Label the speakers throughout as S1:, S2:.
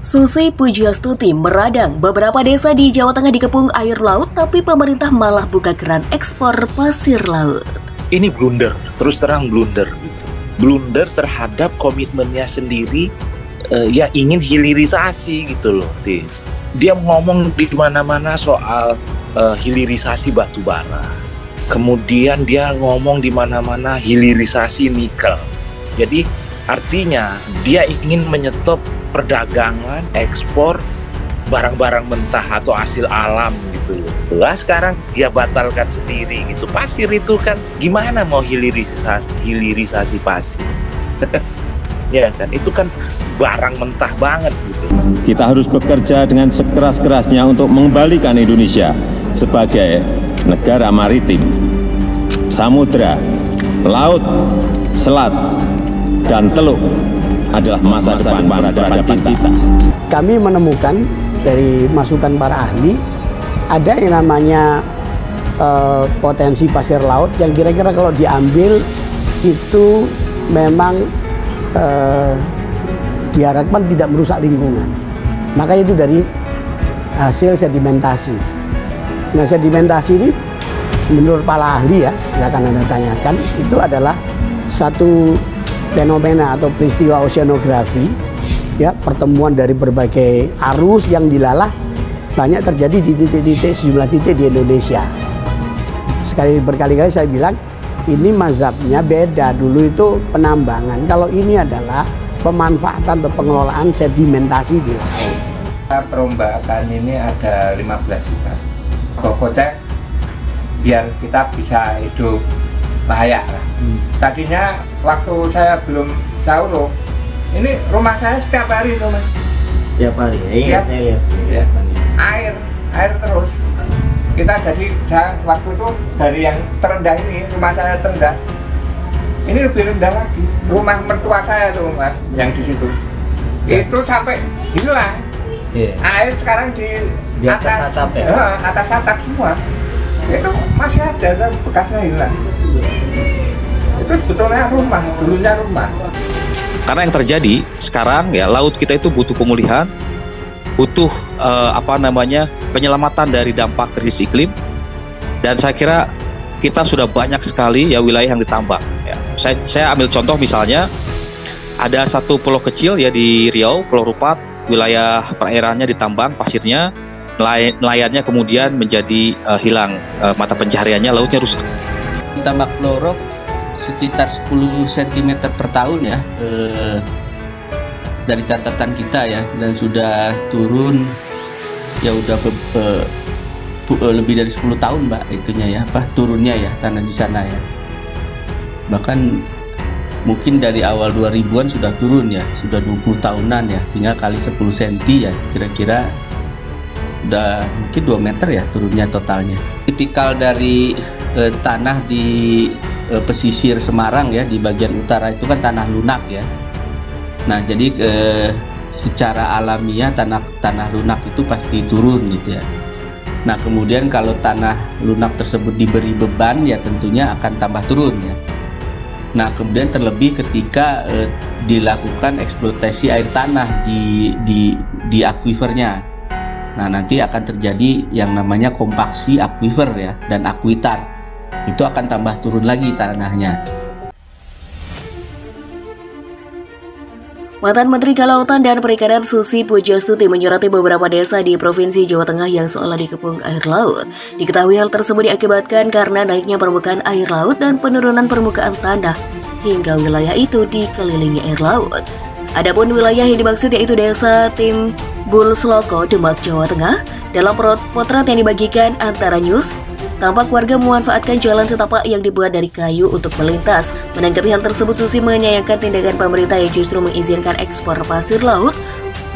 S1: Susi Pujiastuti meradang beberapa desa di Jawa Tengah dikepung air laut, tapi pemerintah malah buka keran ekspor pasir laut.
S2: Ini blunder, terus terang blunder gitu. Blunder terhadap komitmennya sendiri, ya ingin hilirisasi gitu loh. Dia ngomong di mana-mana soal hilirisasi batu bara. Kemudian dia ngomong di mana-mana hilirisasi nikel. Jadi artinya dia ingin menyetop perdagangan, ekspor barang-barang mentah atau hasil alam gitu loh. Lah sekarang dia batalkan sendiri gitu. Pasir itu kan gimana mau hilirisasi pasir? Ya kan, itu kan barang mentah banget gitu.
S3: Kita harus bekerja dengan sekeras-kerasnya untuk mengembalikan Indonesia sebagai negara maritim, samudra, laut, selat, dan teluk adalah masa depan peradaban kita.
S4: Kami menemukan dari masukan para ahli ada yang namanya potensi pasir laut yang kira-kira kalau diambil itu memang diharapkan tidak merusak lingkungan. Makanya itu dari hasil sedimentasi. Nah, sedimentasi ini menurut para ahli ya, silakan Anda tanyakan, itu adalah satu fenomena atau peristiwa oceanografi, ya, pertemuan dari berbagai arus yang dilalah banyak terjadi di titik-titik, sejumlah titik di Indonesia. Berkali-kali saya bilang ini mazhabnya beda. Dulu itu penambangan, kalau ini adalah pemanfaatan atau pengelolaan sedimentasi di laut.
S5: Perombakan ini ada 15 juta. Kocek biar kita bisa hidup layak lah. Tadinya waktu saya belum tahu loh, ini rumah saya setiap hari tuh Mas.
S6: Setiap hari, iya saya lihat.
S5: Ya. Air terus. Kita jadi waktu itu dari yang terendah ini, rumah saya terendah. Ini lebih rendah lagi. Rumah mertua saya tuh Mas, yang di situ. Ya. Itu sampai hilang. Yeah. Air sekarang di atas atap ya? Atas atap semua. Itu masih ada, bekasnya hilang. Itu sebetulnya rumah, dulunya rumah.
S7: Karena yang terjadi sekarang ya, laut kita itu butuh pemulihan, butuh penyelamatan dari dampak krisis iklim. Dan saya kira kita sudah banyak sekali ya wilayah yang ditambang. Ya. Saya ambil contoh misalnya ada satu pulau kecil ya di Riau, Pulau Rupat, wilayah perairannya ditambang pasirnya, nelayannya kemudian menjadi hilang mata pencahariannya, lautnya rusak.
S8: Tambak lorok sekitar 10 cm per tahun ya, dari catatan kita ya, dan sudah turun ya udah lebih dari 10 tahun Mbak itunya ya, turunnya ya tanah di sana ya. Bahkan mungkin dari awal 2000-an sudah turun ya, sudah 20 tahunan ya, tinggal kali 10 cm ya, kira-kira udah mungkin 2 meter ya turunnya totalnya. Tipikal dari tanah di pesisir Semarang ya, di bagian utara itu kan tanah lunak ya. Nah jadi secara alamiah tanah lunak itu pasti turun gitu ya. Nah kemudian kalau tanah lunak tersebut diberi beban ya tentunya akan tambah turun ya. Nah kemudian terlebih ketika dilakukan eksploitasi air tanah di akuifernya. Nah nanti akan terjadi yang namanya kompaksi akuifer ya, dan akuitar. Itu akan tambah turun lagi tanahnya.
S1: Mantan Menteri Kelautan dan Perikanan Susi Pujiastuti menyoroti beberapa desa di Provinsi Jawa Tengah yang seolah dikepung air laut. Diketahui hal tersebut diakibatkan karena naiknya permukaan air laut dan penurunan permukaan tanah hingga wilayah itu dikelilingi air laut. Adapun wilayah yang dimaksud yaitu Desa Timbul Sloko, Demak, Jawa Tengah. Dalam potret yang dibagikan antara news, tampak warga memanfaatkan jalan setapak yang dibuat dari kayu untuk melintas. Menanggapi hal tersebut, Susi menyayangkan tindakan pemerintah yang justru mengizinkan ekspor pasir laut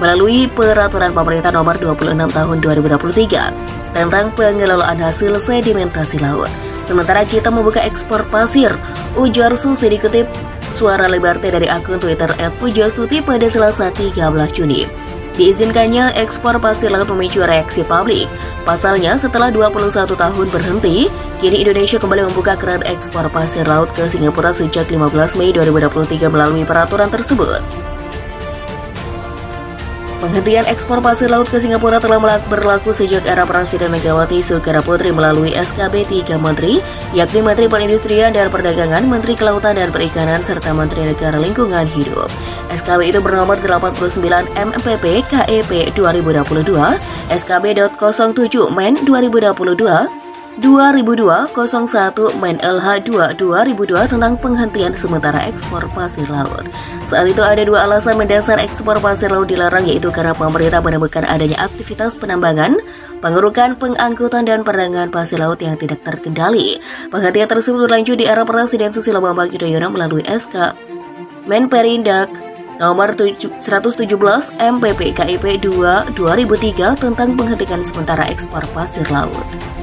S1: melalui Peraturan Pemerintah Nomor 26 Tahun 2023 tentang pengelolaan hasil sedimentasi laut. Sementara kita membuka ekspor pasir, ujar Susi dikutip Suara Liberty dari akun Twitter @pujiastuti pada Selasa 13 Juni. Diizinkannya ekspor pasir laut memicu reaksi publik. Pasalnya, setelah 21 tahun berhenti, kini Indonesia kembali membuka keran ekspor pasir laut ke Singapura sejak 15 Mei 2023 melalui peraturan tersebut. Penghentian ekspor pasir laut ke Singapura telah berlaku sejak era Presiden Megawati Soekarnoputri melalui SKB 3 Menteri, yakni Menteri Perindustrian dan Perdagangan, Menteri Kelautan dan Perikanan, serta Menteri Negara Lingkungan Hidup. SKB itu bernomor 89 MPP KEP 2022, SKB.07 Men 2022, 2002-01 Men LH 2 2002 tentang penghentian sementara ekspor pasir laut. Saat itu ada dua alasan mendasar ekspor pasir laut dilarang, yaitu karena pemerintah menemukan adanya aktivitas penambangan, pengerukan, pengangkutan, dan perdagangan pasir laut yang tidak terkendali. Penghentian tersebut berlanjut di era Presiden Susilo Bambang Yudhoyono melalui SK Menperindak nomor 117 MPP KIP 2 2003 tentang penghentian sementara ekspor pasir laut.